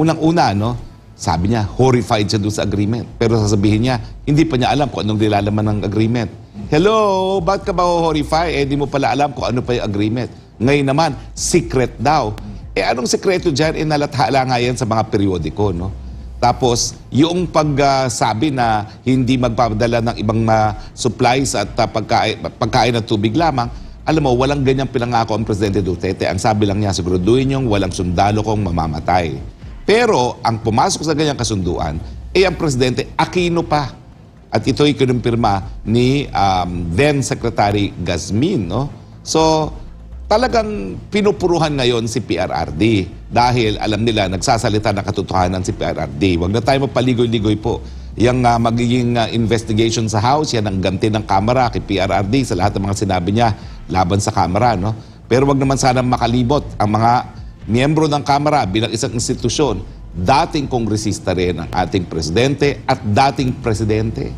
unang-una, no, sabi niya, horrified siya doon sa agreement. Pero sasabihin niya, hindi pa niya alam kung anong nilalaman ng agreement. Hello, ba't ka ba horrified? Eh, di mo pala alam kung ano pa yung agreement. Ngayon naman, secret daw. Eh, anong sekreto dyan? Eh, nalathala nga yan sa mga periodiko, no? Tapos, yung pagsabi na hindi magpapadala ng ibang supplies at pagkain at tubig lamang, alam mo, walang ganyang pinangako ang Presidente Duterte. Ang sabi lang niya, siguraduhin niyong walang sundalo kong mamamatay. Pero, ang pumasok sa ganyang kasunduan, eh ang Presidente Aquino pa. At ito'y kinumpirma ni then Secretary Gazmin, no? So, talagang pinupuruhan ngayon si PRRD dahil alam nila nagsasalita ng katotohanan si PRRD. Huwag na tayo mapaligoy-ligoy po. Yung magiging investigation sa House, yan ang ganti ng Kamara kay PRRD sa lahat ng mga sinabi niya laban sa Kamara, no? Pero wag naman sana makalibot ang mga miyembro ng Kamara bilang isang institusyon, dating kongresista rin ang ating presidente at dating presidente.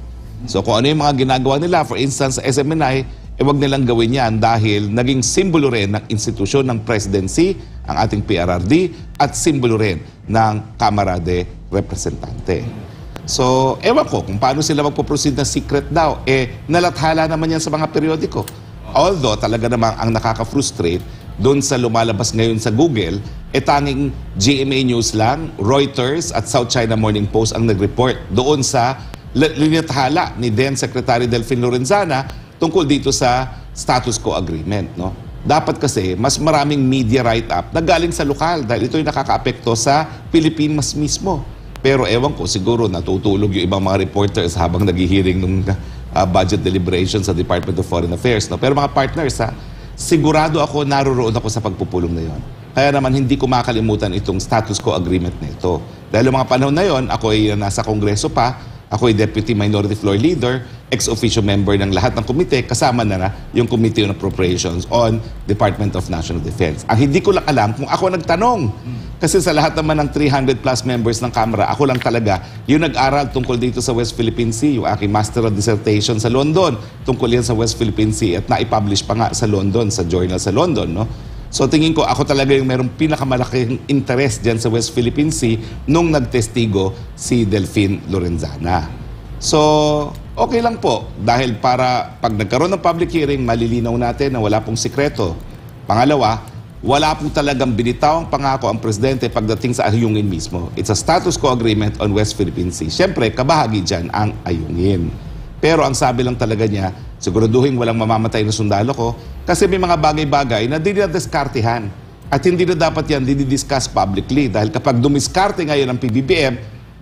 So kung ano yung mga ginagawa nila, for instance sa SMNI, huwag nilang gawin yan dahil naging simbolo rin ng institusyon ng presidency, ang ating PRRD, at simbolo rin ng Kamara de Representante. So, ewan ko kung paano sila magpo-proceed na secret daw. Eh, nalathala naman yan sa mga periodiko. Although, talaga namang ang nakaka-frustrate doon sa lumalabas ngayon sa Google, tanging GMA News lang, Reuters at South China Morning Post ang nag-report doon sa linathala ni then Secretary Delfin Lorenzana tungkol dito sa status quo agreement, no? Dapat kasi mas maraming media write-up na galing sa lokal dahil ito'y nakakaapekto sa Pilipinas mismo. Pero ewan ko, siguro natutulog yung ibang mga reporters habang naghihiring ng budget deliberations sa Department of Foreign Affairs, no? Pero mga partners, sigurado ako naroon ako sa pagpupulong na yon. Kaya naman hindi ko makalimutan itong status quo agreement na ito. Dahil yung mga panahon na yon, ako ay nasa Kongreso pa, ako ay Deputy Minority Floor Leader, ex-officio member ng lahat ng komite, kasama na yung Committee on Appropriations on Department of National Defense. Ang hindi ko lang alam kung ako nagtanong. Kasi sa lahat naman ng 300 plus members ng Kamara, ako lang talaga yung nag-aral tungkol dito sa West Philippine Sea, yung aking Master of Dissertation sa London, tungkol yan sa West Philippine Sea at na-publish pa nga sa London, sa journal sa London, no? So tingin ko, ako talaga yung merong pinakamalaking interest dyan sa West Philippine Sea nung nagtestigo si Delfin Lorenzana. So, okay lang po. Dahil para pag nagkaroon ng public hearing, malilinaw natin na wala pong sikreto. Pangalawa, wala pong talagang binitawang pangako ang Presidente pagdating sa ayungin mismo. It's a status quo agreement on West Philippine Sea. Siyempre, kabahagi dyan ang ayungin. Pero ang sabi lang talaga niya, siguraduhin walang mamamatay na sundalo ko kasi may mga bagay-bagay na hindi na diskartehan. At hindi na dapat yan didiscuss publicly dahil kapag dumiskarte ngayon ang PBBM,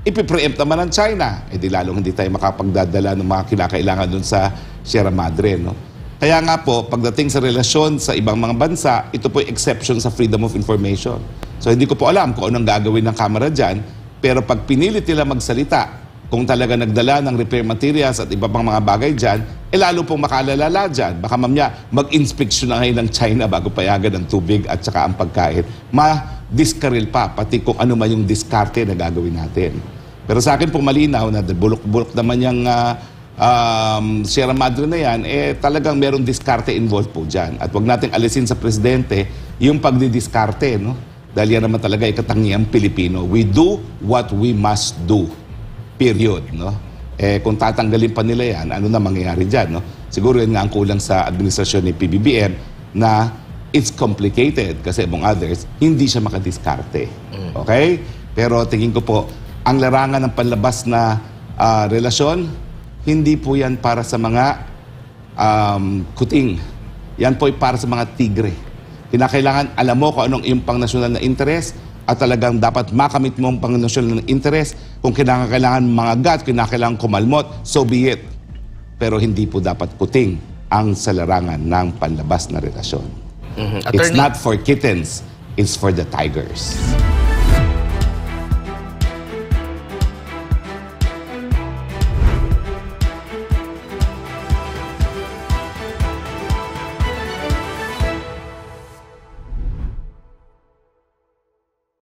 ipipreempt naman ng China. Eh di lalong hindi tayo makapagdadala ng mga kinakailangan dun sa Sierra Madre, no? Kaya nga po, pagdating sa relasyon sa ibang mga bansa, ito po yung exception sa freedom of information. So hindi ko po alam kung anong gagawin ng Kamara dyan, pero pag pinilit nila magsalita, kung talaga nagdala ng repair materials at iba pang mga bagay dyan, lalo pong makalalala dyan. Baka mamaya mag-inspeksyon na ngayon ng China bago payagan ng tubig at saka ang pagkain. Ma-diskaril pa, pati kung ano man yung diskarte na gagawin natin. Pero sa akin pong malinaw na bulok-bulok naman yung Sierra Madre na yan, talagang merong diskarte involved po dyan. At wag nating alisin sa Presidente yung pagdidiskarte, no? Dahil yan naman talaga ay katangiang Pilipino. We do what we must do. Period, no? Kung tatanggalin pa nila yan, ano na mangyayari dyan, no? Siguro yun nga ang kulang sa administrasyon ni PBBM na it's complicated kasi among others, hindi siya makadiskarte. Okay? Pero tingin ko po, ang larangan ng panlabas na relasyon, hindi po yan para sa mga kuting. Yan po ay para sa mga tigre. Kinakailangan alam mo kung anong iyong pang-nasyonal na interest at talagang dapat makamit mo ang pang-nasyonal na interest. Kung kinakailangan mga gat, kinakailangan kumalmot, so be it. Pero hindi po dapat kuting ang sa larangan ng panlabas na relasyon. It's not for kittens, it's for the tigers.